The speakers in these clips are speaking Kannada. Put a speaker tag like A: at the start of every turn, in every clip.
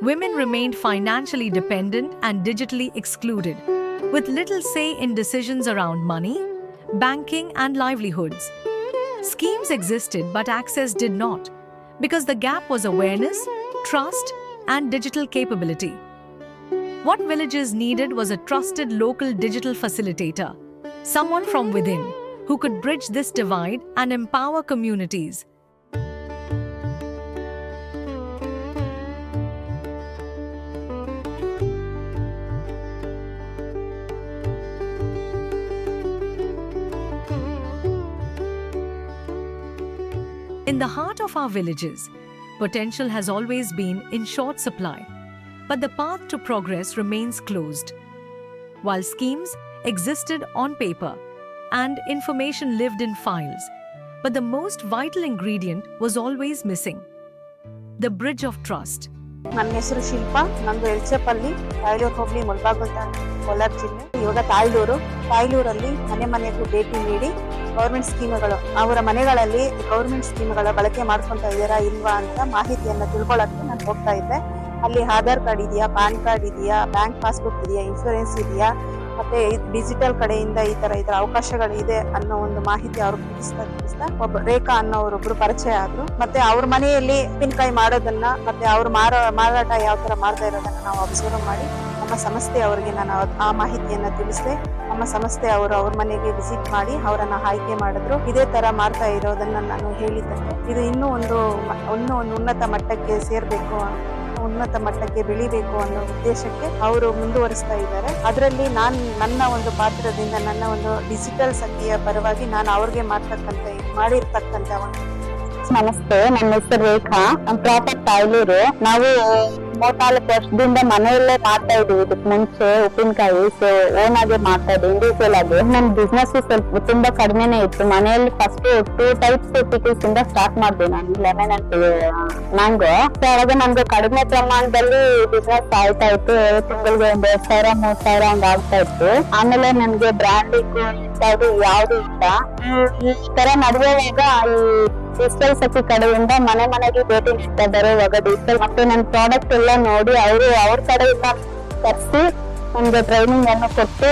A: women remained financially dependent and digitally excluded, with little say in decisions around money, banking, and livelihoods. Schemes existed, but access did not, because the gap was awareness, trust, and digital capability. What villages needed was a trusted local digital facilitator, someone from within who could bridge this divide and empower communities. In the heart of our villages, potential has always been in short supply, but the path to progress remains closed. While schemes existed on paper and information lived in files, but the most vital ingredient was always missing: the bridge of trust.
B: ನನ್ನ ಹೆಸರು ಶಿಲ್ಪಾ, ನಂದು ಎಲ್ಚೇಪಲ್ಲಿ, ತಾಯ್ಲೂರು ಹೋಬಳಿ, ಮುಳಬಾಗಿಲು ತಾಲೂಕು, ಕೋಲಾರ ಜಿಲ್ಲೆ. ಇವಾಗ ತಾಯ್ಲೂರಲ್ಲಿ ಮನೆಗೂ ಭೇಟಿ ನೀಡಿ ಗೌರ್ಮೆಂಟ್ ಸ್ಕೀಮ್ಗಳು, ಅವರ ಮನೆಗಳಲ್ಲಿ ಗೌರ್ಮೆಂಟ್ ಸ್ಕೀಮ್ಗಳ ಬಳಕೆ ಮಾಡ್ಕೊಂತ ಇದ್ದೀರಾ ಇಲ್ವಾ ಅಂತ ಮಾಹಿತಿಯನ್ನ ತಿಳ್ಕೊಳ್ಳೋಕೆ ನಾನು ಹೋಗ್ತಾ ಇದ್ದೆ. ಅಲ್ಲಿ ಆಧಾರ್ ಕಾರ್ಡ್ ಇದೆಯಾ, ಪಾನ್ ಕಾರ್ಡ್ ಇದೆಯಾ, ಬ್ಯಾಂಕ್ ಪಾಸ್ಬುಕ್ ಇದೆಯಾ, ಇನ್ಶೂರೆನ್ಸ್ ಇದೆಯಾ, ಮತ್ತೆ ಡಿಜಿಟಲ್ ಕಡೆಯಿಂದ ಈ ತರ ಅವಕಾಶಗಳಿದೆ ಅನ್ನೋ ಒಂದು ಮಾಹಿತಿ ಅವ್ರು ತಿಳಿಸ್ತಾ ಒಬ್ಬ ರೇಖಾ ಅನ್ನೋರೊಬ್ರು ಪರಿಚಯ ಆದ್ರು. ಮತ್ತೆ ಅವ್ರ ಮನೆಯಲ್ಲಿ ಉಪ್ಪಿನಕಾಯಿ ಮಾಡೋದನ್ನ ಮತ್ತೆ ಅವ್ರ ಮಾರಾಟ ಯಾವ ತರ ಮಾಡ್ತಾ ಇರೋದನ್ನ ನಾವು ಅಬ್ಸರ್ವ್ ಮಾಡಿ ನಮ್ಮ ಸಂಸ್ಥೆ ಅವರಿಗೆ ನಾನು ಆ ಮಾಹಿತಿಯನ್ನ ತಿಳಿಸಿದೆ. ನಮ್ಮ ಸಂಸ್ಥೆ ಅವರು ಅವ್ರ ಮನೆಗೆ ವಿಸಿಟ್ ಮಾಡಿ ಅವರನ್ನ ಆಯ್ಕೆ ಮಾಡಿದ್ರು. ಇದೇ ತರ ಮಾಡ್ತಾ ಇರೋದನ್ನ ನಾನು ಹೇಳಿದ್ದೆ. ಇದು ಇನ್ನೂ ಒಂದು ಉನ್ನತ ಮಟ್ಟಕ್ಕೆ ಸೇರ್ಬೇಕು, ಉನ್ನತ ಮಟ್ಟಕ್ಕೆ ಬೆಳಿಬೇಕು ಅನ್ನೋ ಉದ್ದೇಶಕ್ಕೆ ಅವರು ಮುಂದುವರಿಸ್ತಾ ಇದ್ದಾರೆ. ಅದರಲ್ಲಿ ನನ್ನ ಒಂದು ಪಾತ್ರದಿಂದ, ನನ್ನ ಒಂದು ಡಿಜಿಟಲ್ ಸಖಿಯ ಪರವಾಗಿ ನಾನು ಅವ್ರಿಗೆ ಮಾಡಿರ್ತಕ್ಕಂಥ ಒಂದು.
C: ನಮಸ್ತೆ, ನನ್ನ ಹೆಸರು ರೇಖಾ, ಪ್ರಾಪರ್ ತಾಯ್ಲೂರು. ನಾವು 3-4 ವರ್ಷದಿಂದ ಮನೆಯಲ್ಲೇ ಮಾಡ್ತಾ ಇದೀವಿ. ಇದಕ್ ಮುಂಚೆ ಉಪ್ಪಿನಕಾಯಿ ಓನ್ ಆಗಿ ಮಾಡ್ತಾ ಇದ್ದೆ, ಇಂಡಿವಿಜುವಲ್ ಆಗಿ. ನನ್ ಬಿಸ್ನೆಸ್ ಸ್ವಲ್ಪ ತುಂಬಾ ಕಡಿಮೆನೆ ಇತ್ತು. ಮನೆಯಲ್ಲಿ ಫಸ್ಟ್ 2 ಟೈಪ್ಸ್ ಪಿಕಲ್ಸ್ ಇಂದ ಸ್ಟಾರ್ಟ್ ಮಾಡಿದೆ ನಾನು, ಲೆಮನ್ ಅಂಡ್ ಮ್ಯಾಂಗೋ. ಅವಾಗ ನನ್ಗೆ ಕಡಿಮೆ ಪ್ರಮಾಣದಲ್ಲಿ ಬಿಸ್ನೆಸ್ ಆಯ್ತಾ ಇತ್ತು. ತಿಂಗಳಿಗೆ 1,000-3,000 ಹಂಗ ಆಗ್ತಾ ಇತ್ತು. ಆಮೇಲೆ ನನ್ಗೆ ಬ್ರ್ಯಾಂಡಿಂಗ್ ಯಾವ್ದು ಇಲ್ಲ. ಈ ತರ ನಡುವೆವಾಗ ಈ ಡಿಜಿಟಲ್ ಸಖಿ ಕಡೆಯಿಂದ ಮನೆಗೆ ಭೇಟಿ ನೀಡ್ತಾ ಬರುವಾಗ ಡಿಜಿಟಲ್ ಮತ್ತೆ ನನ್ನ ಪ್ರಾಡಕ್ಟ್ ಎಲ್ಲ ನೋಡಿ ಅವ್ರ ಕಡೆಯಿಂದ ಕರ್ಸಿ ನಮ್ಗೆ ಟ್ರೈನಿಂಗ್ ಅನ್ನು ಕೊಟ್ಟು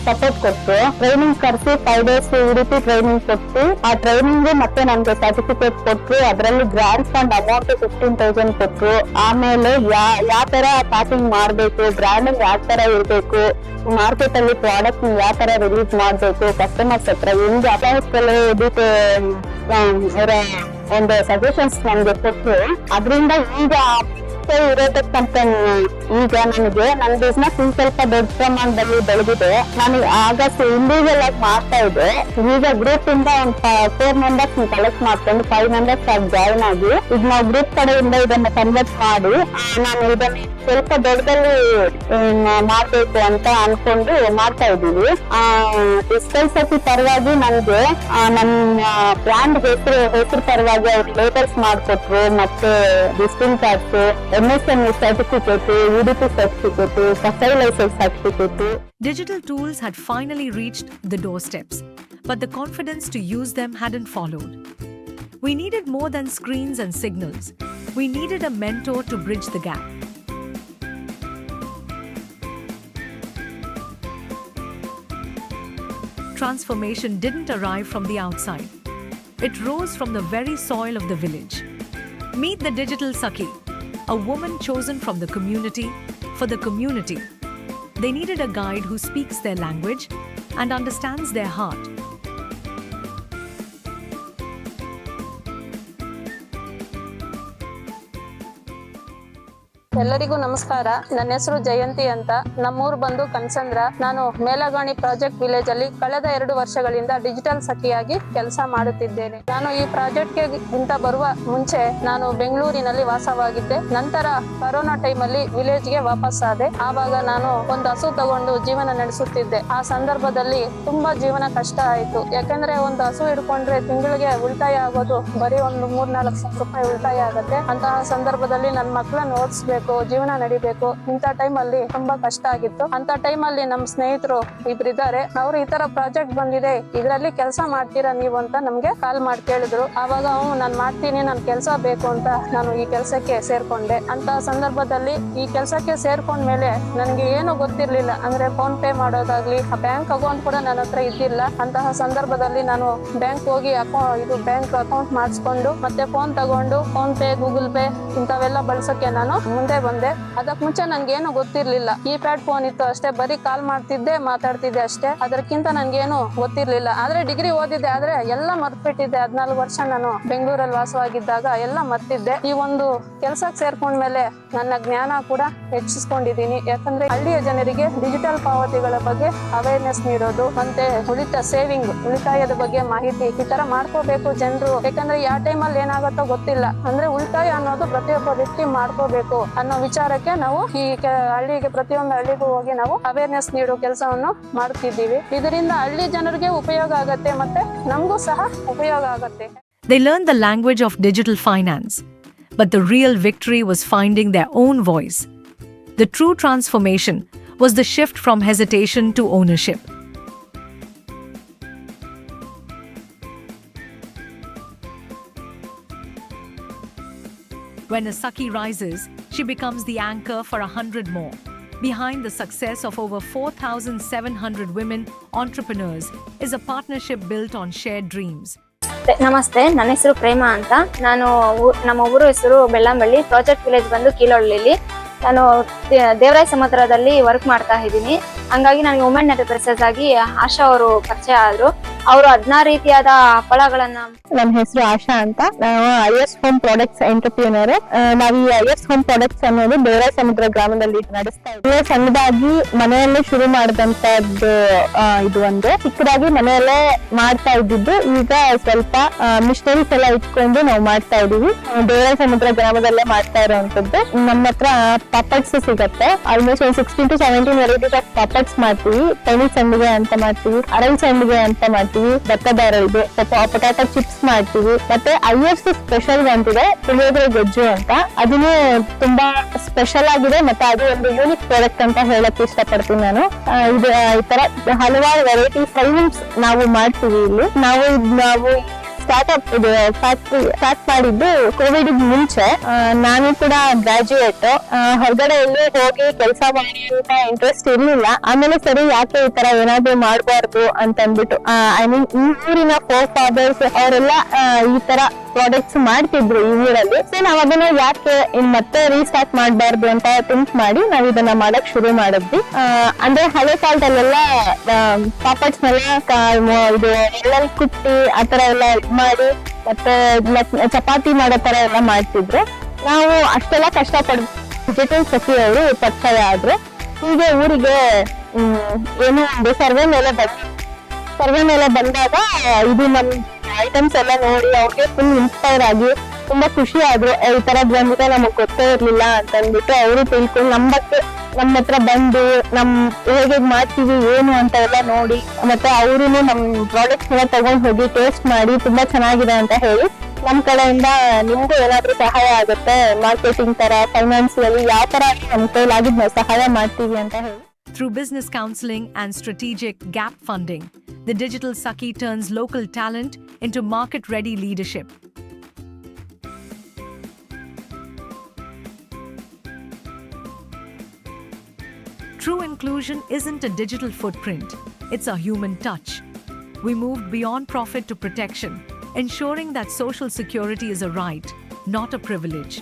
C: ಸಪೋರ್ಟ್ ಕೊಟ್ಟು ಟ್ರೈನಿಂಗ್ ಕರ್ಸಿ 5 days UDP ಟ್ರೈನಿಂಗ್ ಕೊಟ್ಟು ಆ ಟ್ರೈನಿಂಗ್ ಮತ್ತೆ ನಮ್ಗೆ ಸರ್ಟಿಫಿಕೇಟ್ ಕೊಟ್ರು. ಅದರಲ್ಲಿ ಗ್ರಾಂಟ್ ಫಂಡ್ ಅಮೌಂಟ್ 15,000 ಕೊಟ್ರು. ಆಮೇಲೆ ಯಾವ ತರ ಪ್ಯಾಕಿಂಗ್ ಮಾಡ್ಬೇಕು, ಬ್ರ್ಯಾಂಡಿಂಗ್ ಯಾವ ತರ ಇರ್ಬೇಕು, ಮಾರ್ಕೆಟ್ ಅಲ್ಲಿ ಪ್ರಾಡಕ್ಟ್ ಯಾವ ತರ ರಿಲೀಸ್ ಮಾಡ್ಬೇಕು, ಕಸ್ಟಮರ್ಸ್ ಹತ್ರ ಹಿಂಗೆ ಅವರ ಒಂದು ಸಜೆಷನ್ಸ್ ನಮ್ಗೆ ಕೊಟ್ಟು ಅದರಿಂದ ಈಗ ಇರೋದಕ್ಕಂತ ಈಗ ನನಗೆ ನನ್ನ ಬಿಸ್ನೆಸ್ ಸ್ವಲ್ಪ ದೊಡ್ಡ ಪ್ರಮಾಣದಲ್ಲಿ ಬೆಳೆದಿದೆ. ನಾನು ಆಗ ಇಂಡಿವಿಜುವಲ್ ಆಗಿ ಮಾಡ್ತಾ ಇದ್ದೆ. ಈಗ ಗ್ರೂಪ್ ಇಂದ ಒಂದು 4 members ಕಲೆಕ್ಟ್ ಮಾಡ್ಕೊಂಡು 5 members ಆಗಿ ಜಾಯಿನ್ ಆಗಿ ಈಗ ನಾವು ಗ್ರೂಪ್ ಕಡೆಯಿಂದ ಇದನ್ನ ಕನ್ವರ್ಟ್ ಮಾಡಿ ನಾನು ಇದನ್ನ ಸ್ವಲ್ಪ ದೊಡ್ಡದಲ್ಲಿ ಮಾಡ್ಬೇಕು ಅಂತ ಅನ್ಕೊಂಡು ಮಾಡ್ತಾ ಇದ್ದೀವಿ. ಡಿಜಿಟಲ್ ಸಖಿ ಪರವಾಗಿ ನನಗೆ ನನ್ನ ಬ್ರ್ಯಾಂಡ್ ಹೆಸರು ಪರವಾಗಿ ಅವ್ರು ಲೇಬಲ್ಸ್ ಮಾಡ್ಕೊಟ್ರು. ಮತ್ತೆ visiting cards, MSME certificate, UDP certificate, Kasai license certificate.
A: Digital tools had finally reached the doorsteps, but the confidence to use them hadn't followed. We needed more than screens and signals. We needed a mentor to bridge the gap. Transformation didn't arrive from the outside. It rose from the very soil of the village. Meet the Digital Sakhi, a woman chosen from the community for the community. They needed a guide who speaks their language and understands their heart.
D: ಎಲ್ಲರಿಗೂ ನಮಸ್ಕಾರ. ನನ್ನ ಹೆಸರು ಜಯಂತಿ ಅಂತ. ನಮ್ಮೂರು ಬಂದು ಕನ್ಸಂದ್ರ. ನಾನು ಮೇಲಗಾಣಿ ಪ್ರಾಜೆಕ್ಟ್ ವಿಲೇಜ್ ಅಲ್ಲಿ ಕಳೆದ 2 ವರ್ಷಗಳಿಂದ ಡಿಜಿಟಲ್ ಸಖಿಯಾಗಿ ಕೆಲಸ ಮಾಡುತ್ತಿದ್ದೇನೆ. ನಾನು ಈ ಪ್ರಾಜೆಕ್ಟ್ಗೆ ಇಂತ ಬರುವ ಮುಂಚೆ ನಾನು ಬೆಂಗಳೂರಿನಲ್ಲಿ ವಾಸವಾಗಿದ್ದೆ. ನಂತರ ಕೊರೋನಾ ಟೈಮ್ ಅಲ್ಲಿ ವಿಲೇಜ್ಗೆ ವಾಪಸ್ ಆದೆ. ಆವಾಗ ನಾನು ಒಂದು ಹಸು ತಗೊಂಡು ಜೀವನ ನಡೆಸುತ್ತಿದ್ದೆ. ಆ ಸಂದರ್ಭದಲ್ಲಿ ತುಂಬಾ ಜೀವನ ಕಷ್ಟ ಆಯ್ತು. ಯಾಕಂದ್ರೆ ಒಂದು ಹಸು ಹಿಡ್ಕೊಂಡ್ರೆ ತಿಂಗಳಿಗೆ ಉಳಿತಾಯ ಆಗೋದು ಬರೀ ಒಂದು 3-4 ಸಾವಿರ ರೂಪಾಯಿ ಉಳಿತಾಯ ಆಗುತ್ತೆ. ಅಂತಹ ಸಂದರ್ಭದಲ್ಲಿ ನನ್ನ ಮಕ್ಕಳನ್ನ ಓದಿಸ್ಬೇಕು, ಓದ್ಬೇಕು, ಜೀವನ ನಡಿಬೇಕು. ಇಂಥ ಟೈಮ್ ಅಲ್ಲಿ ತುಂಬಾ ಕಷ್ಟ ಆಗಿತ್ತು. ಅಂತ ಟೈಮ್ ಅಲ್ಲಿ ನಮ್ ಸ್ನೇಹಿತರು ಇದ್ದಾರೆ, ಅವ್ರು ಈ ತರ ಪ್ರಾಜೆಕ್ಟ್ ಬಂದಿದೆ, ಇದ್ರಲ್ಲಿ ಕೆಲಸ ಮಾಡ್ತೀರಾ ನೀವು ಅಂತ ನಮ್ಗೆ ಕಾಲ್ ಮಾಡಿ ಕೇಳಿದ್ರು. ಆವಾಗ ನಾನ್ ಮಾಡ್ತೀನಿ, ನನ್ ಕೆಲಸ ಬೇಕು ಅಂತ ನಾನು ಈ ಕೆಲಸಕ್ಕೆ ಸೇರ್ಕೊಂಡೆ. ಅಂತ ಸಂದರ್ಭದಲ್ಲಿ ಈ ಕೆಲಸಕ್ಕೆ ಸೇರ್ಕೊಂಡ್ಮೇಲೆ ನನಗೆ ಏನು ಗೊತ್ತಿರ್ಲಿಲ್ಲ, ಅಂದ್ರೆ ಫೋನ್ ಪೇ ಮಾಡೋದಾಗ್ಲಿ, ಬ್ಯಾಂಕ್ ಅಕೌಂಟ್ ಕೂಡ ನನ್ನ ಹತ್ರ ಇದ್ದಿಲ್ಲ. ಅಂತಹ ಸಂದರ್ಭದಲ್ಲಿ ನಾನು ಬ್ಯಾಂಕ್ ಹೋಗಿ ಬ್ಯಾಂಕ್ ಅಕೌಂಟ್ ಮಾಡಿಸ್ಕೊಂಡು ಮತ್ತೆ ಫೋನ್ ತಗೊಂಡು ಫೋನ್ ಪೇ, ಗೂಗಲ್ ಪೇ ಇಂಥವೆಲ್ಲ ಬಳಸಕ್ಕೆ ನಾನು ಮುಂದೆ ಬಂದೆ. ಅದಕ್ ಮುಂಚೆ ನನ್ಗೇನು ಗೊತ್ತಿರ್ಲಿಲ್ಲ. ಕೀಪ್ಯಾಡ್ ಫೋನ್ ಇತ್ತು ಅಷ್ಟೇ, ಬರೀ ಕಾಲ್ ಮಾಡ್ತಿದ್ದೆ, ಮಾತಾಡ್ತಿದ್ದೆ ಅಷ್ಟೇ. ಅದಕ್ಕಿಂತ ನನ್ಗೇನು ಗೊತ್ತಿರ್ಲಿಲ್ಲ. ಆದ್ರೆ ಡಿಗ್ರಿ ಓದಿದ್ದೆ, ಆದ್ರೆ ಎಲ್ಲ ಮರ್ತ್ಬಿಟ್ಟಿದ್ದೆ. 14 ವರ್ಷ ನಾನು ಬೆಂಗಳೂರಲ್ಲಿ ವಾಸವಾಗಿದ್ದಾಗ ಎಲ್ಲ ಮರ್ತಿದ್ದೆ. ಈ ಒಂದು ಕೆಲ್ಸಕ್ಕೆ ಸೇರ್ಕೊಂಡ್ಮೇಲೆ ನನ್ನ ಜ್ಞಾನ ಕೂಡ ಹೆಚ್ಚಿಸ್ಕೊಂಡಿದ್ದೀನಿ. ಯಾಕಂದ್ರೆ ಹಳ್ಳಿಯ ಜನರಿಗೆ ಡಿಜಿಟಲ್ ಪಾವತಿಗಳ ಬಗ್ಗೆ ಅವೇರ್ನೆಸ್ ನೀಡೋದು, ಮತ್ತೆ ಉಳಿತಾಯದ ಬಗ್ಗೆ ಮಾಹಿತಿ ಈ ತರ ಮಾಡ್ಕೋಬೇಕು ಜನರು. ಯಾಕಂದ್ರೆ ಯಾವ ಟೈಮಲ್ಲಿ ಏನಾಗತ್ತೋ ಗೊತ್ತಿಲ್ಲ. ಅಂದ್ರೆ ಉಳಿತಾಯ ಅನ್ನೋದು ಪ್ರತಿಯೊಬ್ಬ ವ್ಯಕ್ತಿ ಮಾಡ್ಕೋಬೇಕು ಅನ್ನೋ ವಿಚಾರಕ್ಕೆ ನಾವು ಈ ಪ್ರತಿಯೊಂದು ಹಳ್ಳಿಗೂ ಹೋಗಿ ನಾವು ಅವೇರ್ನೆಸ್ ನೀಡೋ ಕೆಲಸವನ್ನು ಮಾಡ್ತಿದ್ದೀವಿ. ಇದರಿಂದ ಹಳ್ಳಿ ಜನರಿಗೆ ಉಪಯೋಗ ಆಗತ್ತೆ, ಮತ್ತೆ ನಮಗೂ ಸಹ ಉಪಯೋಗ ಆಗತ್ತೆ.
A: They learned the language of digital finance, but the real victory was finding their own voice. The true transformation was the shift from hesitation to ownership. When a Saki rises, she becomes the anchor for 100 more. Behind the success of over 4,700 women entrepreneurs is a partnership built on shared dreams.
E: ನಮಸ್ತೆ, ನನ್ನ ಹೆಸರು ಪ್ರೇಮ ಅಂತ. ನಮ್ಮ ಊರು ಹೆಸರು ಬೆಳ್ಳಂಬಳ್ಳಿ. ಪ್ರಾಜೆಕ್ಟ್ ವಿಲೇಜ್ ಬಂದು ಕೀಲೊಳ್ಳಿಲಿ. ನಾನು ದೇವರಾಯ ಸಮುದ್ರದಲ್ಲಿ ವರ್ಕ್ ಮಾಡ್ತಾ ಇದ್ದೀನಿ. ಹಂಗಾಗಿ ನನಗೆ ವುಮೆನ್ ಎಂಟರ್ಪ್ರೈಸಸ್ ಆಗಿ ಆಶಾ ಅವರು ಪರಿಚಯ ಆದ್ರು. ಅವರು 16 ರೀತಿಯಾದ ಹಪ್ಪಳಗಳನ್ನ.
C: ನನ್ನ ಹೆಸರು ಆಶಾ ಅಂತ. ನಾವು ಐಎಸ್ ಹೋಮ್ ಪ್ರಾಡಕ್ಟ್ಸ್ ಎಂಟರ್ಪ್ರಿನರ್. ನಾವು ಈ ಐಎಸ್ ಹೋಮ್ ಪ್ರಾಡಕ್ಟ್ಸ್ ಅನ್ನೋದು ದೇವರಾಯ ಸಮುದ್ರ ಗ್ರಾಮದಲ್ಲಿ ನಡೆಸ್ತಾ ಇದ್ದೀವಿ. ಸಣ್ಣದಾಗಿ ಮನೆಯಲ್ಲೇ ಶುರು ಮಾಡಿದಂತದ್ದು ಇದು ಒಂದು ಚಿಕ್ಕದಾಗಿ ಮನೆಯಲ್ಲೇ ಮಾಡ್ತಾ ಇದ್ದಿದ್ದು. ಈಗ ಸ್ವಲ್ಪ ಮಿಷನರೀಸ್ ಎಲ್ಲ ಇಟ್ಕೊಂಡು ನಾವು ಮಾಡ್ತಾ ಇದೀವಿ. ದೇವರಾಯ ಸಮುದ್ರ ಗ್ರಾಮದಲ್ಲೇ ಮಾಡ್ತಾ ಇರುವಂತದ್ದು. ನಮ್ಮ ಹತ್ರ ಪಾಪಡ್ಸ್ ಸಿಗತ್ತೆ. Almost 16 to 17 varieties of papads ಮಾಡ್ತೀವಿ. ತೈನಿ ಸಂಡಿಗೆ ಅಂತ ಮಾಡ್ತೀವಿ, ಅರಳ್ ಸಂಡಿಗೆ ಅಂತ ಮಾಡ್ತೀವಿ, ಭತ್ತದ ಅರಳಿಗೆ, ಪೊಟ್ಯಾಟೊ ಚಿಪ್ಸ್ ಮಾಡ್ತೀವಿ. ಮತ್ತೆ IFC ಸ್ಪೆಷಲ್ ಅಂತಿದೆ, ಪುಳಿಯೋಗರೆ ಗೊಜ್ಜು ಅಂತ. ಅದನ್ನು ತುಂಬಾ ಸ್ಪೆಷಲ್ ಆಗಿದೆ, ಮತ್ತೆ ಅದು ಒಂದು ಯೂನಿಕ್ ಪ್ರಾಡಕ್ಟ್ ಅಂತ ಹೇಳಕ್ ಇಷ್ಟಪಡ್ತೀನಿ ನಾನು. ಇದು ಈ ತರ ಹಲವಾರು ವೆರೈಟಿ ಐಟಮ್ಸ್ ನಾವು ಮಾಡ್ತೀವಿ ಇಲ್ಲಿ. ನಾವು ಸ್ಟಾರ್ಟ್ಅಪ್ ಇದು ಫ್ಯಾಕ್ಟ್ರಿ ಸ್ಟಾರ್ಟ್ ಮಾಡಿದ್ದು ಕೋವಿಡ್ ಮುಂಚೆ. ನಾನು ಕೂಡ ಗ್ರಾಜುಯೇಟ್. ಹೊರಗಡೆ ಎಲ್ಲೂ ಹೋಗಿ ಕೆಲಸ ಮಾಡಿ ಅಂತ ಇಂಟ್ರೆಸ್ಟ್ ಇರ್ಲಿಲ್ಲ. ಆಮೇಲೆ ಸರಿ ಯಾಕೆ ಈ ತರ ಏನಾದ್ರು ಮಾಡ್ಬಾರ್ದು ಅಂತ ಅಂದ್ಬಿಟ್ಟು ಐ ಮೀನ್ ಈ ಊರಿನ ಫೋರ್ ಫಾದರ್ಸ್ ಅವರೆಲ್ಲ ಈ ತರ ಪ್ರಾಡಕ್ಟ್ಸ್ ಮಾಡ್ತಿದ್ರು ಈ ಊರಲ್ಲಿ. ಸೊ ನಾವ್ ಅದನ್ನ ಯಾಕೆ ಮತ್ತೆ ರೀಸ್ಟಾರ್ಟ್ ಮಾಡ್ಬಾರ್ದು ಅಂತ ಥಿಂಕ್ ಮಾಡಿ ನಾವ್ ಇದನ್ನ ಮಾಡಕ್ ಶುರು ಮಾಡಿದ್ವಿ. ಅಂದ್ರೆ ಹಳೆ ಕಾಲದಲ್ಲೆಲ್ಲ ಪಾಪಡ್ಸ್ ನೆಲ್ಲ ಇದು ಎಳ್ಳಲ್ಲಿ ಕುಟ್ಟಿ ಆತರ ಎಲ್ಲ ಮಾಡಿ ಮತ್ತೆ ಚಪಾತಿ ಮಾಡೋ ತರ ಎಲ್ಲ ಮಾಡ್ತಿದ್ರು. ನಾವು ಅಷ್ಟೆಲ್ಲ ಕಷ್ಟಪಡ್ ಡಿಜಿಟಲ್ ಸಖಿ ಅವರು ಪರಿಚಯ ಆದ್ರು. ಹೀಗೆ ಊರಿಗೆ ಏನೋ ಒಂದು ಸರ್ವೆ ಮೇಲೆ ಬಂದಾಗ ಇದು ನಮ್ ಐಟಮ್ಸ್ ಎಲ್ಲ ನೋಡಿ ಅವ್ರಿಗೆ ಫುಲ್ ಇನ್ಸ್ಪೈರ್ ಆಗಿ ತುಂಬಾ ಖುಷಿ ಆದ್ರು. ಈ ತರದ್ ಬಂದಿದೆ ನಮಗ್ ಗೊತ್ತೇ ಇರ್ಲಿಲ್ಲ ಅಂತ ಅಂದ್ಬಿಟ್ಟು ಅವರು ತಿಳ್ಕೊಂಡು ನಮ್ಮ ಹತ್ರ ಬಂದು ಹೇಗೆ ಮಾಡ್ತೀವಿ ಏನು ಅಂತ ಎಲ್ಲ ನೋಡಿ, ಮತ್ತೆ ಅವರು ನಮ್ ಪ್ರಾಡಕ್ಟ್ಸ್ ಎಲ್ಲ ತಗೊಂಡ್ ಹೋಗಿ ಟೇಸ್ಟ್ ಮಾಡಿ ತುಂಬಾ ಚೆನ್ನಾಗಿದೆ ಅಂತ ಹೇಳಿ ನಮ್ ಕಡೆಯಿಂದ ನಿಮ್ಗೂ ಏನಾದ್ರೂ ಸಹಾಯ ಆಗುತ್ತೆ, ಮಾರ್ಕೆಟಿಂಗ್ ತರ, ಫೈನಾನ್ಸಿಯಲಿ ಯಾವ ತರ ನಮ್ ಕೈಲಾಗಿದ್ ನಾವು ಸಹಾಯ ಮಾಡ್ತೀವಿ ಅಂತ ಹೇಳಿ.
A: Through business counseling and strategic gap funding, the Digital Saki turns local talent into market-ready leadership. True inclusion isn't a digital footprint, it's a human touch. We moved beyond profit to protection, ensuring that social security is a right, not a privilege.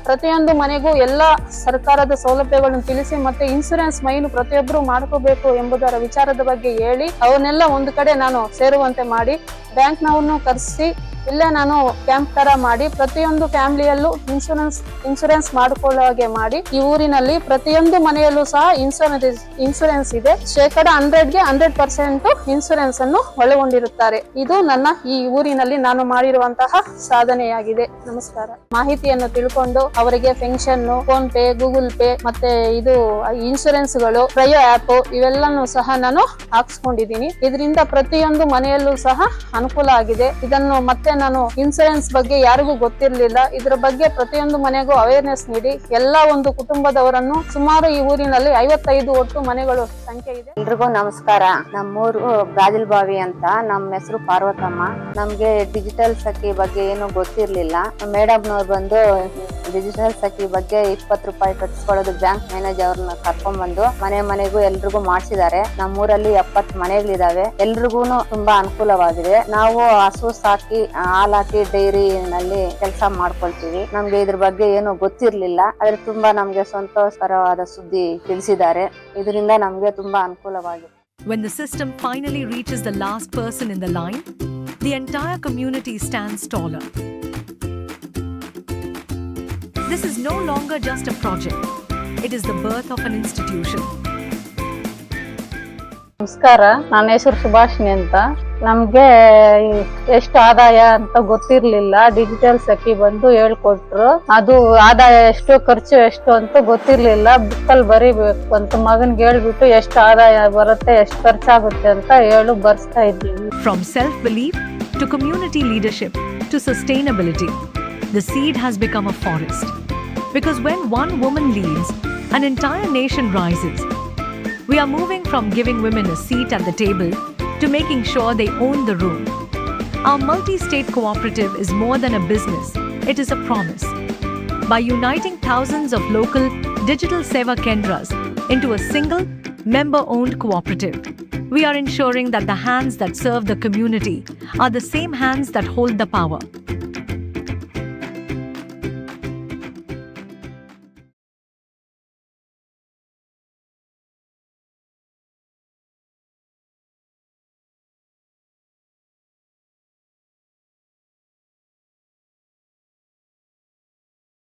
D: ಪ್ರತಿಯೊಂದು ಮನೆಗೂ ಎಲ್ಲ ಸರ್ಕಾರದ ಸೌಲಭ್ಯಗಳನ್ನು ತಿಳಿಸಿ ಮತ್ತೆ ಇನ್ಸೂರೆನ್ಸ್ ಮೈನು ಪ್ರತಿಯೊಬ್ಬರು ಮಾಡ್ಕೋಬೇಕು ಎಂಬುದರ ವಿಚಾರದ ಬಗ್ಗೆ ಹೇಳಿ ಅವನ್ನೆಲ್ಲ ಒಂದು ಕಡೆ ನಾನು ಸೇರುವಂತೆ ಮಾಡಿ ಬ್ಯಾಂಕ್ನವನ್ನು ಕರೆಸಿ ಇಲ್ಲೇ ನಾನು ಕ್ಯಾಂಪ್ ತರ ಮಾಡಿ ಪ್ರತಿಯೊಂದು ಫ್ಯಾಮಿಲಿಯಲ್ಲೂ ಇನ್ಸೂರೆನ್ಸ್ ಮಾಡ್ಕೊಳ್ಳೋ ಹಾಗೆ ಮಾಡಿ ಈ ಊರಿನಲ್ಲಿ ಪ್ರತಿಯೊಂದು ಮನೆಯಲ್ಲೂ ಸಹ ಇನ್ಸೂರೆನ್ಸ್ ಇದೆ. 100ಗೆ 100% ಇನ್ಸೂರೆನ್ಸ್ ಅನ್ನು ಒಳಗೊಂಡಿರುತ್ತಾರೆ. ಇದು ನನ್ನ ಈ ಊರಿನಲ್ಲಿ ನಾನು ಮಾಡಿರುವಂತಹ ಸಾಧನೆಯಾಗಿದೆ. ನಮಸ್ಕಾರ. ಮಾಹಿತಿಯನ್ನು ತಿಳ್ಕೊಂಡು ಅವರಿಗೆ pension, phone pay, Google pay ಮತ್ತೆ ಇದು ಇನ್ಸೂರೆನ್ಸ್ಗಳು, ಪ್ರಯೋ ಆಪ್ ಇವೆಲ್ಲನೂ ಸಹ ನಾನು ಹಾಕ್ಸ್ಕೊಂಡಿದ್ದೀನಿ. ಇದರಿಂದ ಪ್ರತಿಯೊಂದು ಮನೆಯಲ್ಲೂ ಸಹ ಅನುಕೂಲ ಆಗಿದೆ. ಇದನ್ನು ಮತ್ತೆ ನಾನು ಇನ್ಸೂರೆನ್ಸ್ ಬಗ್ಗೆ ಯಾರಿಗೂ ಗೊತ್ತಿರ್ಲಿಲ್ಲ. ಇದ್ರ ಬಗ್ಗೆ ಪ್ರತಿಯೊಂದು ಮನೆಗೂ ಅವೇರ್ನೆಸ್ ನೀಡಿ ಎಲ್ಲಾ ಒಂದು ಕುಟುಂಬದವರನ್ನು ಸುಮಾರು ಈ ಊರಿನಲ್ಲಿ 55 ಒಟ್ಟು ಮನೆಗಳು ಸಂಖ್ಯೆ ಇದೆ.
C: ಎಲ್ರಿಗೂ ನಮಸ್ಕಾರ. ನಮ್ಮೂರು ಬ್ರಾಜಿಲ್ ಬಾವಿ ಅಂತ. ನಮ್ಮ ಹೆಸರು ಪಾರ್ವತಮ್ಮ. ನಮ್ಗೆ ಡಿಜಿಟಲ್ ಸಖಿ ಬಗ್ಗೆ ಏನು ಗೊತ್ತಿರ್ಲಿಲ್ಲ. ಮೇಡಮ್ನವ್ರು ಬಂದು ಡಿಜಿಟಲ್ ಸಖಿ ಬಗ್ಗೆ 20 ರೂಪಾಯಿ ಕಟ್ಟಿಸ್ಕೊಳ್ಳೋದು ಬ್ಯಾಂಕ್ ಮ್ಯಾನೇಜರ್ ಅವ್ರನ್ನ ಕರ್ಕೊಂಡ್ ಬಂದು ಮನೆಗೂ ಎಲ್ರಿಗೂ ಮಾಡಿಸಿದ್ದಾರೆ. ನಮ್ಮೂರಲ್ಲಿ 70 ಮನೆಗಳಿದಾವೆ. ಎಲ್ರಿಗೂ ತುಂಬಾ ಅನುಕೂಲವಾಗಿದೆ. ನಾವು ಹಸು ಸಾಕಿ ಹಾಲಾಕಿ ಡೈರಿ ನಲ್ಲಿ ಕೆಲಸ ಮಾಡ್ಕೊಳ್ತೀವಿ. ನಮ್ಗೆ ಇದ್ರ ಬಗ್ಗೆ ಏನು ಗೊತ್ತಿರ್ಲಿಲ್ಲ. ಆದ್ರೆ ತುಂಬಾ ನಮ್ಗೆ ಸಂತೋಷಕರವಾದ ಸುದ್ದಿ ತಿಳಿಸಿದ್ದಾರೆ. ಇದರಿಂದ ನಮ್ಗೆ ತುಂಬಾ ಅನುಕೂಲವಾಗಿದೆ.
A: When the system finally reaches the last person in the line, the entire community stands taller. This is no longer just a project. It is the birth of an institution.
D: ನಮಸ್ಕಾರ, ನನ್ನ ಹೆಸರು ಸುಭಾಷಿಣಿ ಅಂತ. ನಮ್ಗೆ ಎಷ್ಟು ಆದಾಯ ಅಂತ ಗೊತ್ತಿರ್ಲಿಲ್ಲ. ಡಿಜಿಟಲ್ ಸಖಿ ಬಂದು ಹೇಳ್ಕೊಟ್ರು. ಅದು ಆದಾಯ ಎಷ್ಟು ಖರ್ಚು ಎಷ್ಟು ಅಂತ ಗೊತ್ತಿರ್ಲಿಲ್ಲ. ಬುಕ್ಕಲ್ಲಿ ಬರೀಬೇಕು ಅಂತ ಮಗನ್ಗೆ ಹೇಳ್ಬಿಟ್ಟು ಎಷ್ಟು ಆದಾಯ ಬರುತ್ತೆ ಎಷ್ಟು ಖರ್ಚಾಗುತ್ತೆ ಅಂತ ಬರ್ಸ್ತಾ ಇದ್ದೀವಿ.
A: From self-belief to community leadership to sustainability, the seed has become a forest. Because when one woman leads, an entire nation rises. We are moving from giving women a seat at the table to making sure they own the room. Our multi-state cooperative is more than a business, it is a promise. By uniting thousands of local digital Seva Kendras into a single member-owned cooperative, we are ensuring that the hands that serve the community are the same hands that hold the power.